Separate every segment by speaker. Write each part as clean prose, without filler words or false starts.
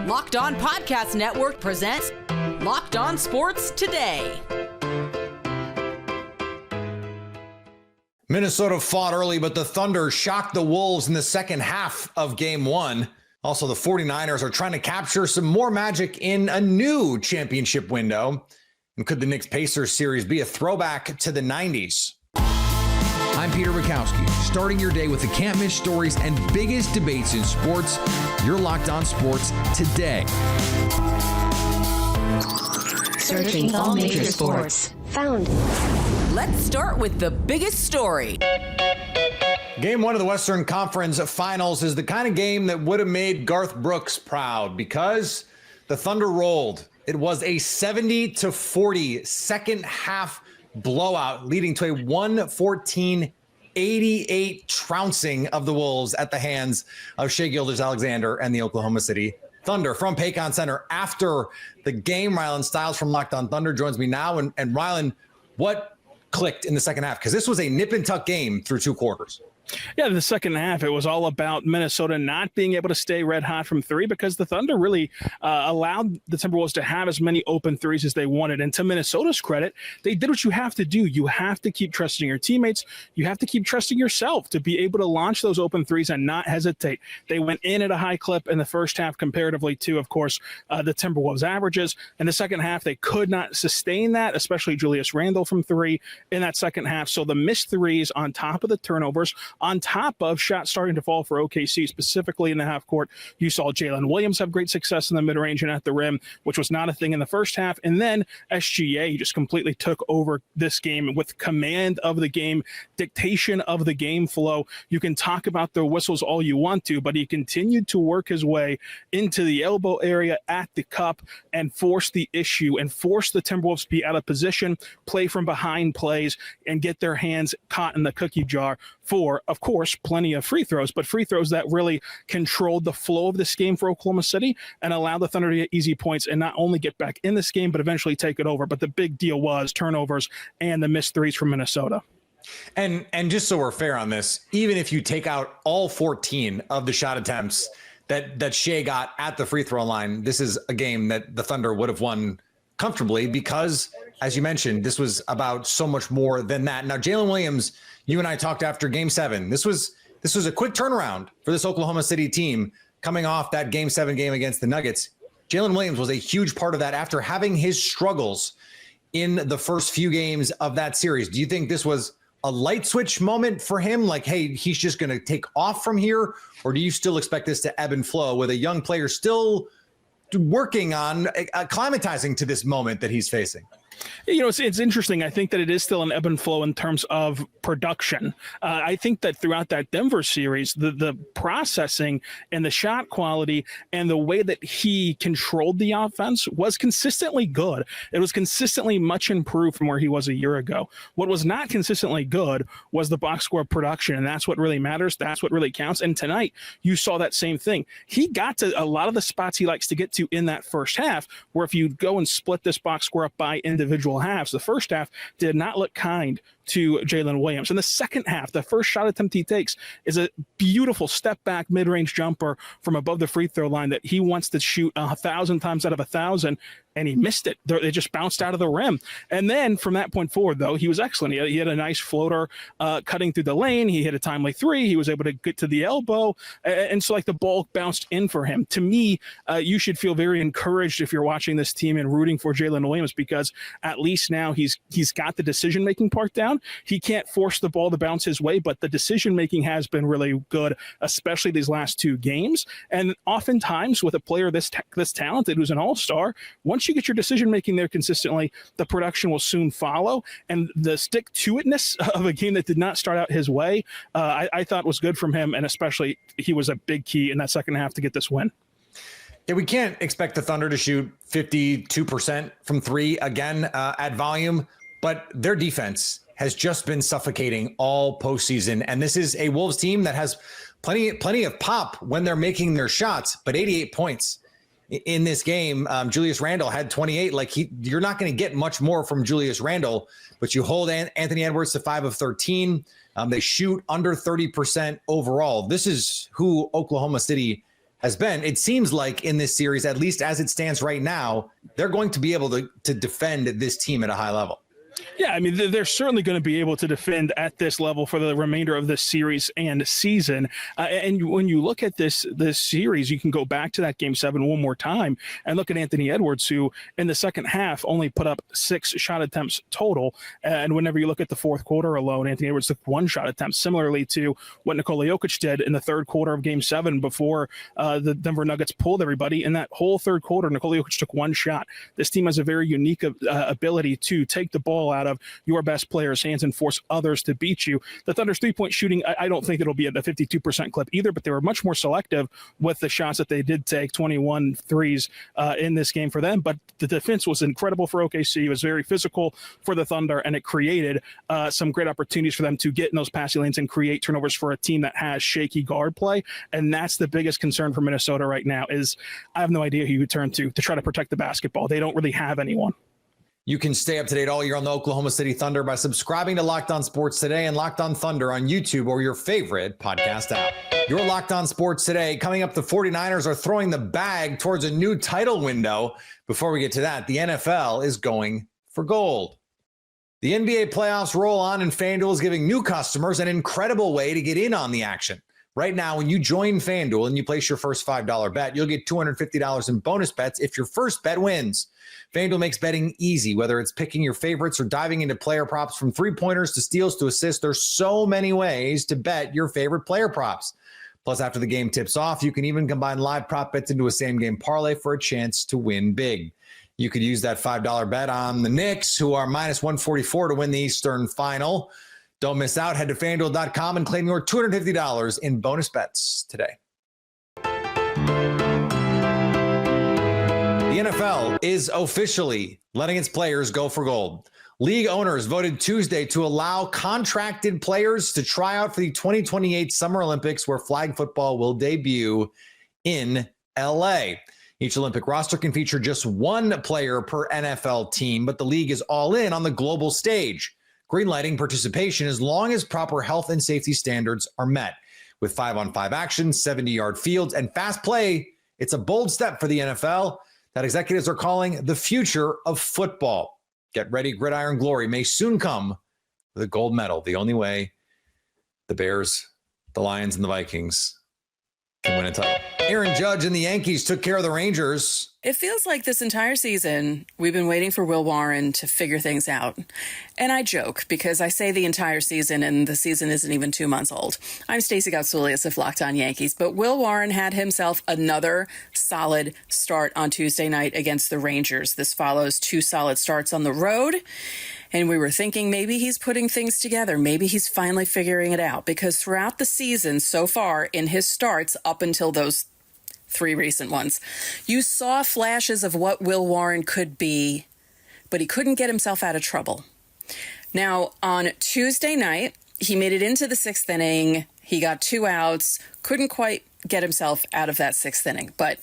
Speaker 1: Locked On Podcast Network presents Locked On Sports Today.
Speaker 2: Minnesota fought early, but the Thunder shocked the Wolves in the second half of Game 1. Also, the 49ers are trying to capture some more magic in a new championship window. And could the Knicks-Pacers series be a throwback to the 90s?
Speaker 3: I'm Peter Bukowski, starting your day with the can't-miss stories and biggest debates in sports. You're Locked On Sports Today.
Speaker 4: Searching all major sports. Found.
Speaker 1: Let's start with the biggest story.
Speaker 2: Game 1 of the Western Conference Finals is the kind of game that would have made Garth Brooks proud because the Thunder rolled. It was a 70-40 second half blowout, leading to a 114-88 trouncing of the Wolves at the hands of Shai Gilgeous-Alexander and the Oklahoma City Thunder. From Paycon Center after the game, Rylan Stiles from Locked On Thunder joins me now. And Rylan, what clicked in the second half? Because this was a nip and tuck game through two quarters.
Speaker 5: Yeah, in the second half, it was all about Minnesota not being able to stay red hot from three because the Thunder really allowed the Timberwolves to have as many open threes as they wanted. And to Minnesota's credit, they did what you have to do. You have to keep trusting your teammates. You have to keep trusting yourself to be able to launch those open threes and not hesitate. They went in at a high clip in the first half comparatively to, of course, the Timberwolves' averages. In the second half, they could not sustain that, especially Julius Randle from three in that second half. So the missed threes on top of the turnovers, on top of shots starting to fall for OKC, specifically in the half court. You saw Jalen Williams have great success in the mid-range and at the rim, which was not a thing in the first half. And then SGA just completely took over this game with command of the game, dictation of the game flow. You can talk about the whistles all you want to, but he continued to work his way into the elbow area at the cup and force the issue and force the Timberwolves to be out of position, play from behind plays, and get their hands caught in the cookie jar for, of course, plenty of free throws, but free throws that really controlled the flow of this game for Oklahoma City and allowed the Thunder to get easy points and not only get back in this game, but eventually take it over. But the big deal was turnovers and the missed threes from Minnesota.
Speaker 2: And just so we're fair on this, even if you take out all 14 of the shot attempts that Shai got at the free throw line, this is a game that the Thunder would have won comfortably because, as you mentioned, this was about so much more than that. Now, Jalen Williams, you and I talked after Game 7. This was a quick turnaround for this Oklahoma City team coming off that Game 7 game against the Nuggets. Jalen Williams was a huge part of that after having his struggles in the first few games of that series. Do you think this was a light switch moment for him? Like, hey, he's just going to take off from here? Or do you still expect this to ebb and flow with a young player still working on acclimatizing to this moment that he's facing?
Speaker 5: You know, it's interesting. I think that it is still an ebb and flow in terms of production. I think that throughout that Denver series, the processing and the shot quality and the way that he controlled the offense was consistently good. It was consistently much improved from where he was a year ago. What was not consistently good was the box score production, and that's what really matters. That's what really counts. And tonight, you saw that same thing. He got to a lot of the spots he likes to get to in that first half, where if you go and split this box score up by individual halves, the first half did not look kind to Jalen Williams. In the second half, the first shot attempt he takes is a beautiful step back mid-range jumper from above the free throw line that he wants to shoot 1,000 times out of 1,000, and he missed it. It just bounced out of the rim. And then from that point forward, though, he was excellent. He had a nice floater cutting through the lane. He hit a timely three. He was able to get to the elbow. And so, like, the ball bounced in for him. To me, you should feel very encouraged if you're watching this team and rooting for Jalen Williams, because at least now he's got the decision-making part down. He can't force the ball to bounce his way, but the decision-making has been really good, especially these last two games. And oftentimes with a player this talented who's an all-star, once you get your decision-making there consistently, the production will soon follow. And the stick-to-itness of a game that did not start out his way, I thought was good from him, and especially he was a big key in that second half to get this win.
Speaker 2: Yeah, we can't expect the Thunder to shoot 52% from three again at volume, but their defense has just been suffocating all postseason. And this is a Wolves team that has plenty of pop when they're making their shots, but 88 points in this game. Julius Randle had 28. You're not going to get much more from Julius Randle, but you hold Anthony Edwards to 5 of 13. They shoot under 30% overall. This is who Oklahoma City has been, it seems like in this series, at least as it stands right now, they're going to be able to defend this team at a high level.
Speaker 5: Yeah, I mean, they're certainly going to be able to defend at this level for the remainder of this series and season. And when you look at this series, you can go back to that Game 7 one more time and look at Anthony Edwards, who in the second half only put up 6 shot attempts total. And whenever you look at the fourth quarter alone, Anthony Edwards took 1 shot attempt, similarly to what Nikola Jokic did in the third quarter of Game 7 before the Denver Nuggets pulled everybody. In that whole third quarter, Nikola Jokic took 1 shot. This team has a very unique ability to take the ball out of your best players' hands and force others to beat you. The Thunder's three-point shooting, I don't think it'll be at a 52% clip either, but they were much more selective with the shots that they did take, 21 threes in this game for them. But the defense was incredible for OKC. It was very physical for the Thunder, and it created some great opportunities for them to get in those passing lanes and create turnovers for a team that has shaky guard play. And that's the biggest concern for Minnesota right now is I have no idea who you turn to try to protect the basketball. They don't really have anyone.
Speaker 2: You can stay up to date all year on the Oklahoma City Thunder by subscribing to Locked On Sports Today and Locked On Thunder on YouTube or your favorite podcast app. Your Locked On Sports Today. Coming up, the 49ers are throwing the bag towards a new title window. Before we get to that, the NFL is going for gold. The NBA playoffs roll on, and FanDuel is giving new customers an incredible way to get in on the action. Right now, when you join FanDuel and you place your first $5 bet, you'll get $250 in bonus bets if your first bet wins. FanDuel makes betting easy, whether it's picking your favorites or diving into player props from three-pointers to steals to assists. There's so many ways to bet your favorite player props. Plus, after the game tips off, you can even combine live prop bets into a same-game parlay for a chance to win big. You could use that $5 bet on the Knicks, who are minus 144 to win the Eastern Final. Don't miss out. Head to FanDuel.com and claim your $250 in bonus bets today. The NFL is officially letting its players go for gold. League owners voted Tuesday to allow contracted players to try out for the 2028 Summer Olympics, where flag football will debut in LA. Each Olympic roster can feature just one player per NFL team, but the league is all in on the global stage, greenlighting participation as long as proper health and safety standards are met. With 5-on-5 action, 70-yard fields, and fast play, it's a bold step for the NFL that executives are calling the future of football. Get ready, gridiron glory may soon come with a gold medal. The only way the Bears, the Lions, and the Vikings can win a title. Aaron Judge and the Yankees took care of the Rangers.
Speaker 6: It feels like this entire season, we've been waiting for Will Warren to figure things out. And I joke because I say the entire season and the season isn't even 2 months old. I'm Stacey Goutsoulias of Locked On Yankees, but Will Warren had himself another solid start on Tuesday night against the Rangers. This follows 2 solid starts on the road. And we were thinking maybe he's putting things together. Maybe he's finally figuring it out, because throughout the season so far in his starts up until those 3 recent ones, you saw flashes of what Will Warren could be, but he couldn't get himself out of trouble. Now, on Tuesday night, he made it into the 6th inning. He got 2 outs, couldn't quite get himself out of that 6th inning, but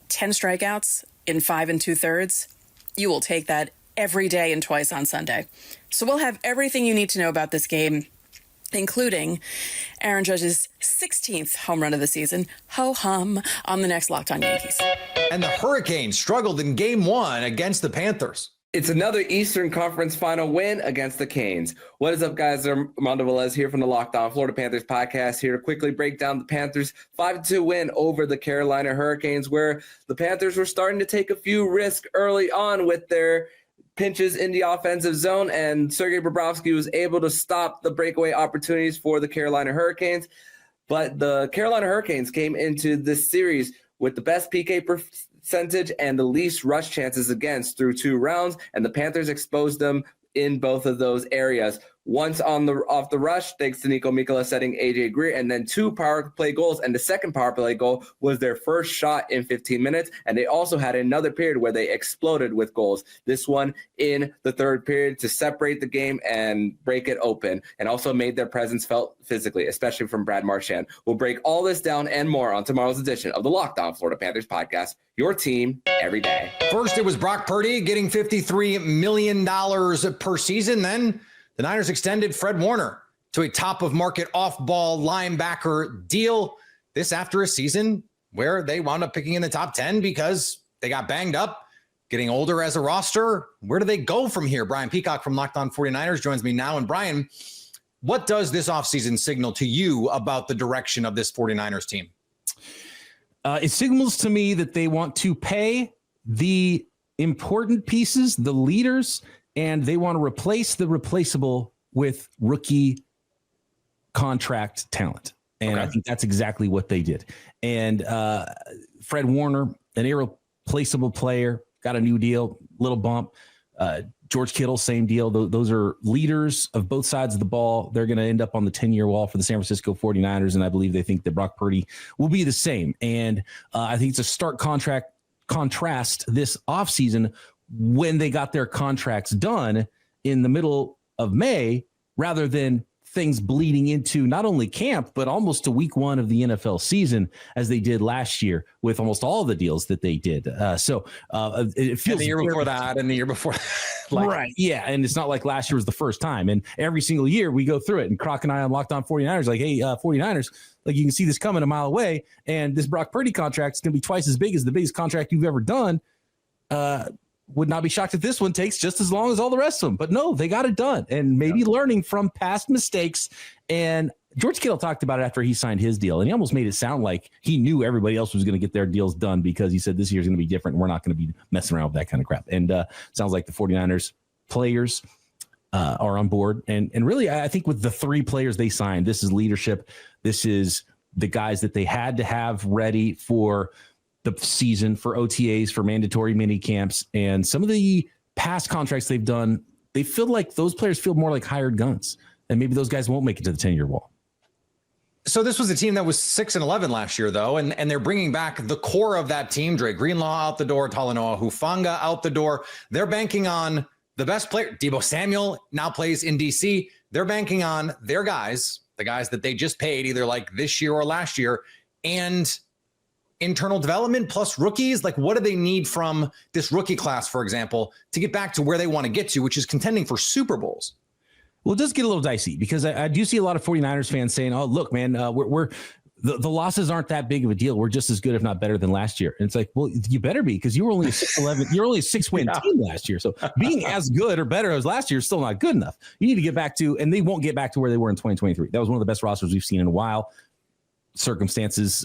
Speaker 6: 10 strikeouts in 5 2/3, you will take that every day and twice on Sunday. So we'll have everything you need to know about this game, including Aaron Judge's 16th home run of the season, ho-hum, on the next Locked On Yankees.
Speaker 2: And the Hurricanes struggled in Game 1 against the Panthers.
Speaker 7: It's another Eastern Conference final win against the Canes. What is up, guys? Armando Velez here from the Locked On Florida Panthers podcast, here to quickly break down the Panthers' 5-2 win over the Carolina Hurricanes, where the Panthers were starting to take a few risks early on with their pinches in the offensive zone, and Sergei Bobrovsky was able to stop the breakaway opportunities for the Carolina Hurricanes. But the Carolina Hurricanes came into this series with the best PK percentage and the least rush chances against through 2 rounds, and the Panthers exposed them in both of those areas. Once off the rush, thanks to Nico Mikkola setting AJ Greer, and then 2 power play goals. And the second power play goal was their first shot in 15 minutes. And they also had another period where they exploded with goals. This one in the 3rd period to separate the game and break it open, and also made their presence felt physically, especially from Brad Marchand. We'll break all this down and more on tomorrow's edition of the Locked On Florida Panthers podcast, your team every day.
Speaker 2: First, it was Brock Purdy getting $53 million per season. Then the Niners extended Fred Warner to a top-of-market off-ball linebacker deal. This after a season where they wound up picking in the top 10 because they got banged up, getting older as a roster. Where do they go from here? Brian Peacock from Locked On 49ers joins me now. And Brian, what does this offseason signal to you about the direction of this 49ers team?
Speaker 8: It signals to me that they want to pay the important pieces, the leaders, and they want to replace the replaceable with rookie contract talent. And I think that's exactly what they did. And Fred Warner, an irreplaceable player, got a new deal, little bump. George Kittle, same deal. Those are leaders of both sides of the ball. They're going to end up on the 10-year wall for the San Francisco 49ers, and I believe they think that Brock Purdy will be the same. And I think it's a stark contrast this offseason when they got their contracts done in the middle of May rather than things bleeding into not only camp, but almost to week one of the NFL season, as they did last year with almost all of the deals that they did. It feels
Speaker 2: and the year before that and the year before.
Speaker 8: Right. Yeah. And it's not like last year was the first time. And every single year we go through it. And Croc and I on Locked On 49ers, like, hey, 49ers, like you can see this coming a mile away. And this Brock Purdy contract is going to be twice as big as the biggest contract you've ever done. Would not be shocked if this one takes just as long as all the rest of them. But no, they got it done. And maybe learning from past mistakes. And George Kittle talked about it after he signed his deal. And he almost made it sound like he knew everybody else was going to get their deals done because he said this year's going to be different. And we're not going to be messing around with that kind of crap. And sounds like the 49ers players are on board. And really, I think with the three players they signed, this is leadership. This is the guys that they had to have ready for the season, for OTAs, for mandatory mini camps, and some of the past contracts they've done, they feel like those players feel more like hired guns, and maybe those guys won't make it to the 10-year wall.
Speaker 2: So this was a team that was 6-11 last year, though, and they're bringing back the core of that team. Dre Greenlaw out the door, Talanoa Hufanga out the door. They're banking on the best player. Deebo Samuel now plays in DC. They're banking on their guys, the guys that they just paid either like this year or last year, and internal development plus rookies. Like, what do they need from this rookie class, for example, to get back to where they want to get to, which is contending for Super Bowls?
Speaker 8: Well, it does get a little dicey because I do see a lot of 49ers fans saying, oh, look, man, the losses aren't that big of a deal. We're just as good, if not better than last year. And it's like, well, you better be, because you were only a 6-11. You're only a 6-win team last year. So being as good or better as last year is still not good enough. You need to get back to, and they won't get back to where they were in 2023. That was one of the best rosters we've seen in a while. Circumstances,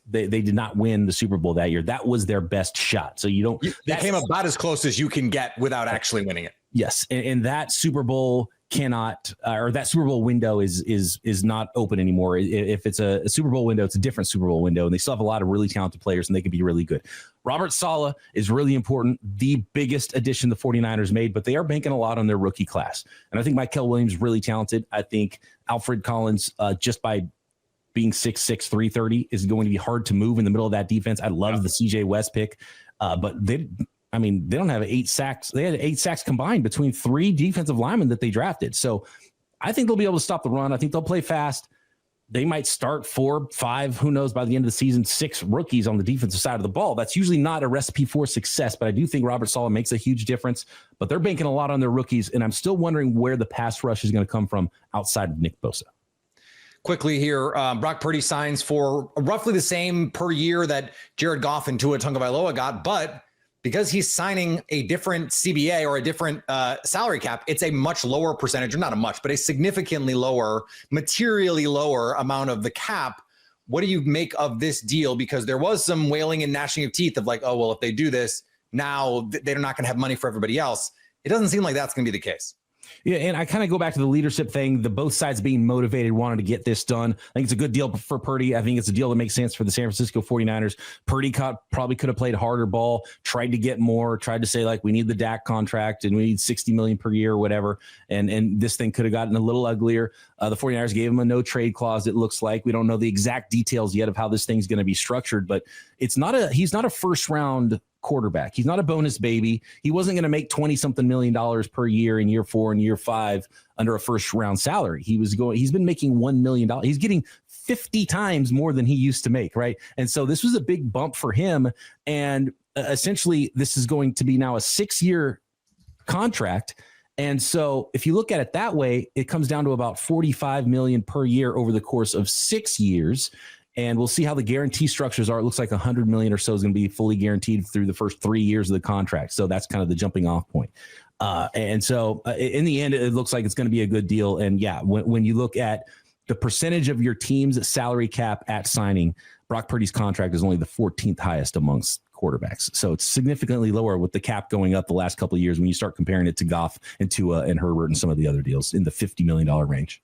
Speaker 8: they did not win the Super Bowl that year. That was their best shot. So
Speaker 2: they came about as close as you can get without actually winning it.
Speaker 8: Yes, and that Super Bowl that Super Bowl window is not open anymore. If it's a Super Bowl window, it's a different Super Bowl window, and they still have a lot of really talented players, and they can be really good. Robert Saleh is really important, the biggest addition the 49ers made, but they are banking a lot on their rookie class. And I think Mykel Williams is really talented. I think Alfred Collins, just by being 6'6", 330 is going to be hard to move in the middle of that defense. I love the CJ West pick, but they don't have 8 sacks. They had 8 sacks combined between 3 defensive linemen that they drafted. So I think they'll be able to stop the run. I think they'll play fast. They might start 4, 5, who knows, by the end of the season, 6 rookies on the defensive side of the ball. That's usually not a recipe for success, but I do think Robert Saleh makes a huge difference. But they're banking a lot on their rookies, and I'm still wondering where the pass rush is going to come from outside of Nick Bosa.
Speaker 2: Quickly here, Brock Purdy signs for roughly the same per year that Jared Goff and Tua Tagovailoa got, but because he's signing a different CBA or a different salary cap, it's a much lower percentage, or not a much, but a significantly lower, materially lower amount of the cap. What do you make of this deal? Because there was some wailing and gnashing of teeth of like, oh, well, if they do this, now they're not going to have money for everybody else. It doesn't seem like that's going to be the case.
Speaker 8: Yeah, and I kind of go back to the leadership thing, the both sides being motivated, wanting to get this done. I think it's a good deal for Purdy. I think it's a deal that makes sense for the San Francisco 49ers. Purdy probably could have played harder ball, tried to get more, tried to say, like, we need the Dak contract and we need $60 million per year or whatever. And this thing could have gotten a little uglier. The 49ers gave him a no trade clause, it looks like. We don't know the exact details yet of how this thing's going to be structured, but he's not a first round quarterback. He's not a bonus baby. He wasn't going to make $20-something million per year in year 4 and year 5 under a first round salary. He's been making $1 million. He's getting 50 times more than he used to make. Right. And so this was a big bump for him. And essentially this is going to be now a 6-year contract. And so if you look at it that way, it comes down to about $45 million per year over the course of 6 years. And we'll see how the guarantee structures are. It looks like $100 million or so is going to be fully guaranteed through the first 3 years of the contract. So that's kind of the jumping off point. And so in the end, it looks like it's going to be a good deal. And yeah, when you look at the percentage of your team's salary cap at signing, Brock Purdy's contract is only the 14th highest amongst quarterbacks. So it's significantly lower with the cap going up the last couple of years when you start comparing it to Goff and Tua and Herbert and some of the other deals in the $50 million range.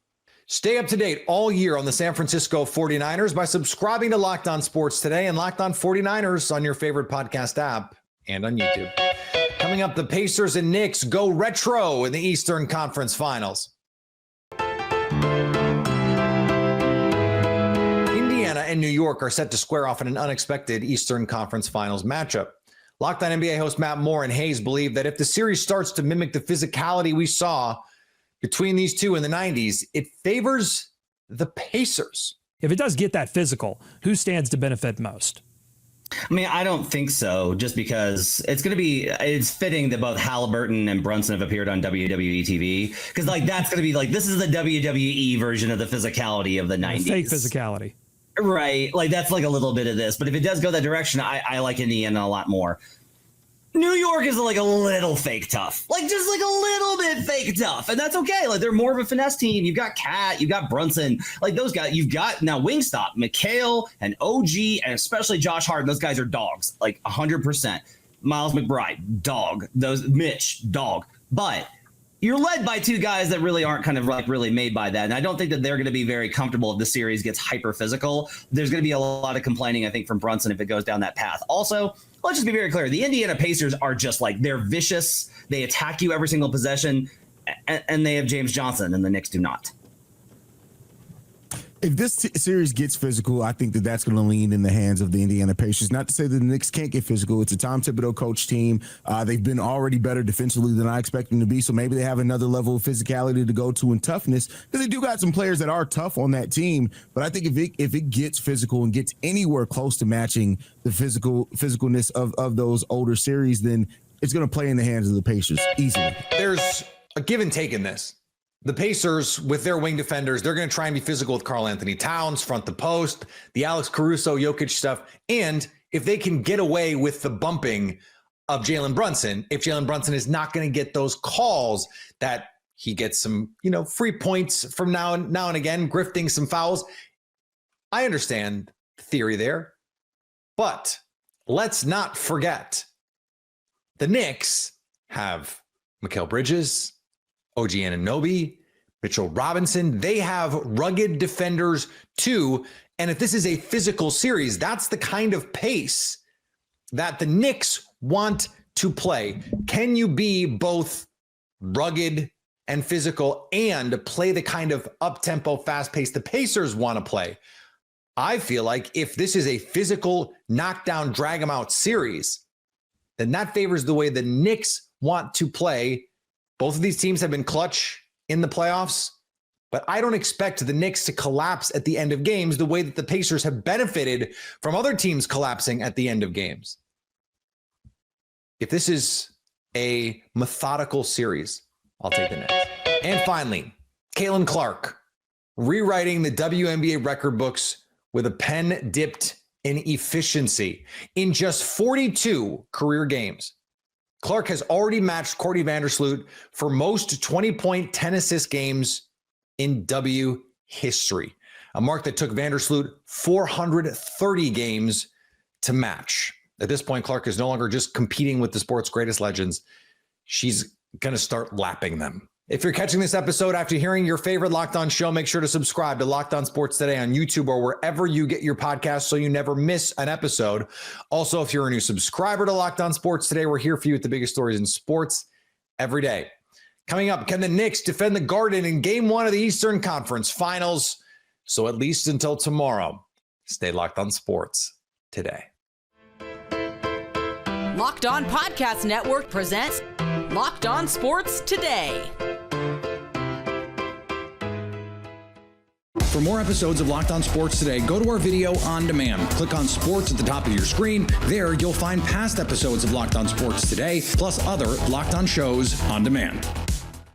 Speaker 2: Stay up to date all year on the San Francisco 49ers by subscribing to Locked On Sports Today and Locked On 49ers on your favorite podcast app and on YouTube. Coming up, the Pacers and Knicks go retro in the Eastern Conference Finals. Indiana and New York are set to square off in an unexpected Eastern Conference Finals matchup. Locked On NBA host Matt Moore and Hayes believe that if the series starts to mimic the physicality we saw between these two in the 90s, it favors the Pacers.
Speaker 9: If it does get that physical, who stands to benefit most?
Speaker 10: I mean, I don't think so, just because it's fitting that both Halliburton and Brunson have appeared on WWE TV, because that's going to be this is the WWE version of the physicality of the 90s.
Speaker 9: Fake physicality.
Speaker 10: Right. That's a little bit of this. But if it does go that direction, I like Indiana a lot more. New York is a little fake tough, just a little bit fake tough. And that's okay. They're more of a finesse team. You've got Cat, you've got Brunson, those guys. You've got now Wingstop, McHale, and OG, and especially Josh Hart. Those guys are dogs, 100%. Miles McBride, dog. Those Mitch, dog. But you're led by two guys that really aren't really made by that. And I don't think that they're going to be very comfortable if the series gets hyper physical. There's going to be a lot of complaining, I think, from Brunson if it goes down that path. Also, let's just be very clear. The Indiana Pacers are just they're vicious. They attack you every single possession, and they have James Johnson, and the Knicks do not.
Speaker 11: If this series gets physical, I think that's going to lean in the hands of the Indiana Pacers. Not to say that the Knicks can't get physical. It's a Tom Thibodeau coach team. They've been already better defensively than I expect them to be, so maybe they have another level of physicality to go to and toughness, because they do got some players that are tough on that team. But I think if it gets physical and gets anywhere close to matching the physicalness of those older series, then it's going to play in the hands of the Pacers easily.
Speaker 2: There's a give and take in this. The Pacers, with their wing defenders, they're going to try and be physical with Karl Anthony Towns, front the post, the Alex Caruso, Jokic stuff. And if they can get away with the bumping of Jalen Brunson, if Jalen Brunson is not going to get those calls that he gets some, free points from now and again, grifting some fouls. I understand the theory there, but let's not forget the Knicks have Mikal Bridges, OG Anunoby, Mitchell Robinson. They have rugged defenders too. And if this is a physical series, that's the kind of pace that the Knicks want to play. Can you be both rugged and physical and play the kind of up-tempo, fast-paced the Pacers want to play? I feel like if this is a physical knockdown, drag them out series, then that favors the way the Knicks want to play. Both of these teams have been clutch in the playoffs, but I don't expect the Knicks to collapse at the end of games the way that the Pacers have benefited from other teams collapsing at the end of games. If this is a methodical series, I'll take the Knicks. And finally, Caitlin Clark, rewriting the WNBA record books with a pen dipped in efficiency. In just 42 career games, Clark has already matched Courtney Vandersloot for most 20-point, 10-assist games in W history, a mark that took Vandersloot 430 games to match. At this point, Clark is no longer just competing with the sport's greatest legends. She's going to start lapping them. If you're catching this episode after hearing your favorite Locked On show, make sure to subscribe to Locked On Sports Today on YouTube or wherever you get your podcasts so you never miss an episode. Also, if you're a new subscriber to Locked On Sports Today, we're here for you with the biggest stories in sports every day. Coming up, can the Knicks defend the Garden in Game 1 of the Eastern Conference Finals? So at least until tomorrow, stay locked on sports today.
Speaker 1: Locked On Podcast Network presents Locked On Sports Today.
Speaker 3: For more episodes of Locked On Sports Today, go to our video on demand. Click on Sports at the top of your screen. There, you'll find past episodes of Locked On Sports Today, plus other Locked On shows on demand.